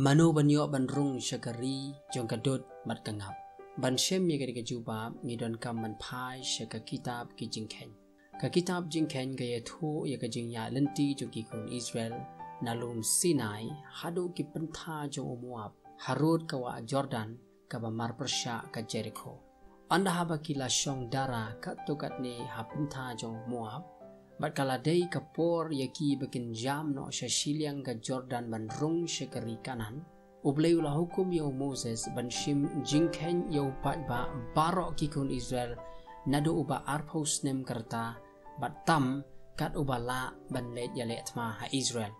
mano banyo banrung syakari jong kadut bat kangap ban shem ye ke jubab ngidon kam ban phai syaka kitab ki jingkhen ka kitab jingkhen ga ye thu ye ka jing ya lenti jong ki kun Israel nalum Sinai hadu ki pentha jong Moab Harut ka wa Jordan ka ba mar persya ka Jericho anda haba kila shong dara ka tukat ni hapentha jong Moab bat kala dei kapor yaki bakin jam no shashiliang ka Jordan ban rung syakari kanan ubleulah hukum yo Moses ban shim jingkhen yo pat ba barok ki kun Israel nado uba arpos nem karta bat tam kat ubala ban let yale atma ha Israel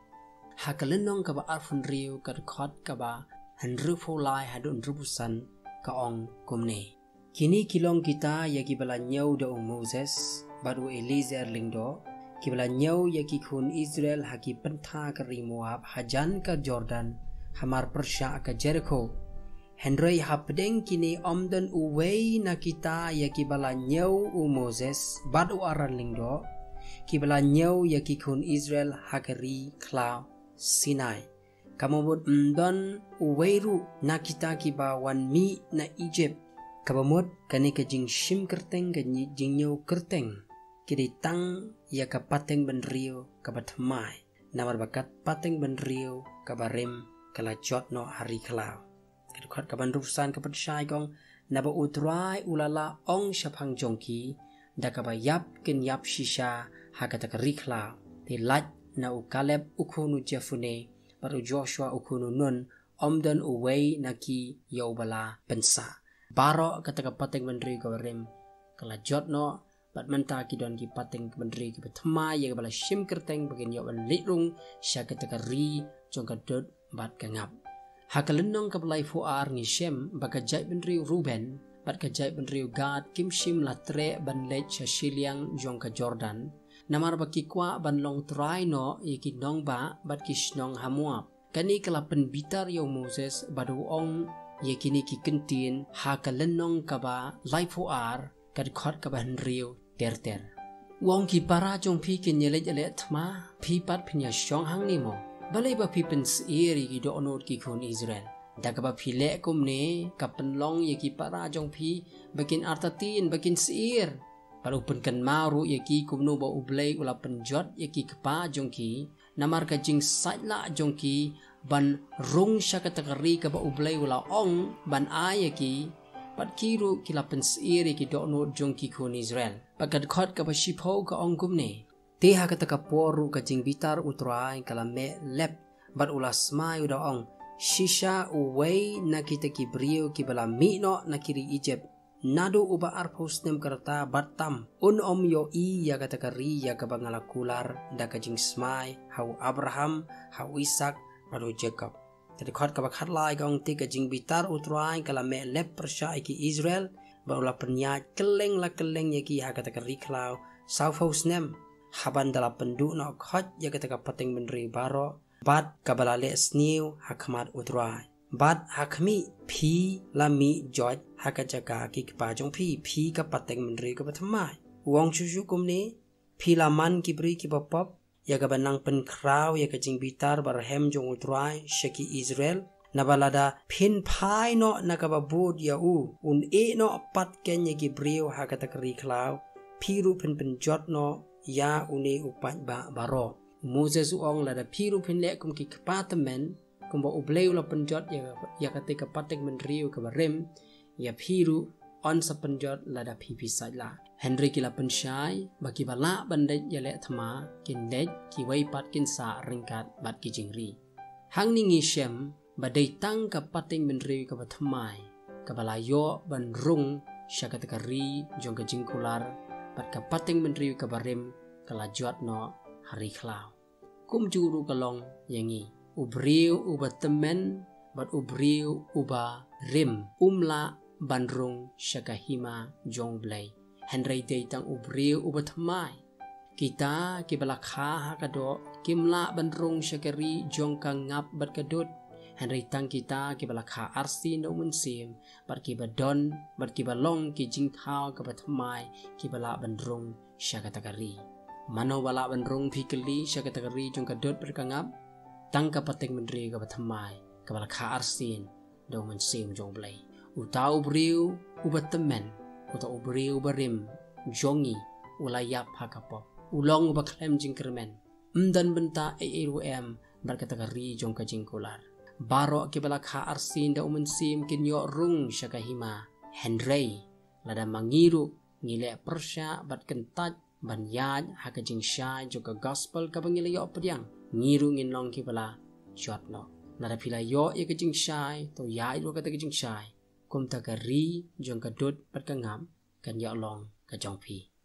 hakalenong ka ba arfun riu ka khot ka ba hanru folai hadun rubusan ka ong kumne kini kilong kita yaki bala nyau da Moses baru Eliezer lingdo kibala nyau yaki kun Israel haki pentha ka Moab hajan ka Jordan hamar persya ka Jericho Henry hapdeng kini omdan uwei na kita yaki bala nyau Moses badu aran lingdo kibala nyau yaki kun Israel hakari klau Sinai kamobot mdon uweiru na kita kiba wan mi na Egypt kabamot kani ka jing shim kerteng ka jing nyau kerteng kiri tang ya ka pateng benrio ka batmai namar bakat pateng benrio ka barem kala jot no hari klau kedukhat ka ban rusan ka patshai gong naba utrai ulala ong shapang jongki da ka bayap ken yap shisha hakata ka riklau ti lat na u Kaleb ukunu Jefune baru Joshua ukunu Nun omdan uwei naki yaubala pensa baro kata ka pateng benrio ka barem kala jot no bat menta ki don ki pateng bendri ki betma ye bala shim kerteng bagin yo ban litrung sya kategori jong kadut bat kangap hakalenong ka balai fuar ni shem baka jai bendri Ruben bat ka jai bendri Gad kim shim latre ban lech shiliang jong ka Jordan namar baki kwa ban long trai no ye ki nong ba bat ki shnong Moab kani kala pen bitar yo Moses badu ong ye kini ki kentin hakalenong ka ba lai fuar kad khot ka ban riu ter wong ki para jong phi kin yele yele thma phi pat phinya shong hang ni mo balai ba phi pen eri ki do onot ki khon Israel daga ba phi le kum ne kapen long ye ki para jong phi bakin artatin bakin sir paru pen kan maru ye ki kumno ba ublei ula penjot ye ki kpa jong ki namar ka jing saitla jong ki ban rung syakategori ka ba ublei ula ong ban ay ki pat kiru kila pensiri ki dokno jong ki kun Israel pakat khot ka pashipo ka ongkum ne te ha kata ka poru ka jing bitar utrai kala me lep bat ulas mai uda ong shisha uwei na kita ki brio ki bala mi no na kiri Egypt nadu uba arpos nem karta batam un om yo I ya kata ka ri ya ka bangala kular da ka jing smai hau Abraham hau Ishak baru Jacob jadi khot ka bakhat lai gong ti ka jing bitar utrai kala me lep persya ki Israel baula penyat keleng la keleng ya ki ha kata ka riklau saufos nem haban dala pendu no khot ya kata ka pateng benri baro bat ka balale sniu hakmat utrai bat hakmi phi lami joj hakajaga ki pa jong phi ka pateng benri ka patmai wong chuchu kumni phi laman ki bri ki bapop ya ka banang pen kraw ya ka jing bitar barhem jong utrai shaki Israel nabalada phin phai no nakababud ya un e no pat ken ya gibreu hakata kri klaw phiru pen jot no ya une upat ba baro Moses ong lada phiru phin le kum ki kapatamen kum ba ubleu la pen jot ya ka te ka patek men riu ka barem ya phiru on sa pen jot lada phi saila Henry kila pensyai bagi bala bandai yale thama kin dej ki wai pat kin sa ringkat bat ki jingri hang ningi shem badai tang ka pating benri ka bathmai ka balayo ban rung syakategori jong ka jingkular bat ka pating benri ka barem kala jot no hari klau kum juru kalong yangi ubriu ubatemen bat ubriu uba rim umla bandrung syakahima jong blai Henry day tang ubriu ubathmai kita kibala kha hakado kimla bandrung syakari jong ka ngap bat kadut Henry tang kita kibala kha arsi no munsim bat kibadon bat kibalong ki jingthau ka bathmai kibala bandrung syakategori mano bala bandrung phikeli syakategori jong kadut bat ka ngap tang ka pateng mendri ka bathmai kepala kha arsin do men sim jong blai utau briu ubatemen utau briu barim jongi ulayap hakapop ulong baklem jingkermen dan benta ARUM berkategori jong kajingkular barok kepala kha arsin do men sim kinyo rung syakahima Henry lada mangiru ngile persya bat kentat ban yaj hakajing syai juga gospel ka bangile yo pediang ngiru nginong kepala jotno lada pila yo ye kajing syai to yai ro kata kajing syai kum takari jong kadut bat kangam kan yo long ka jong pi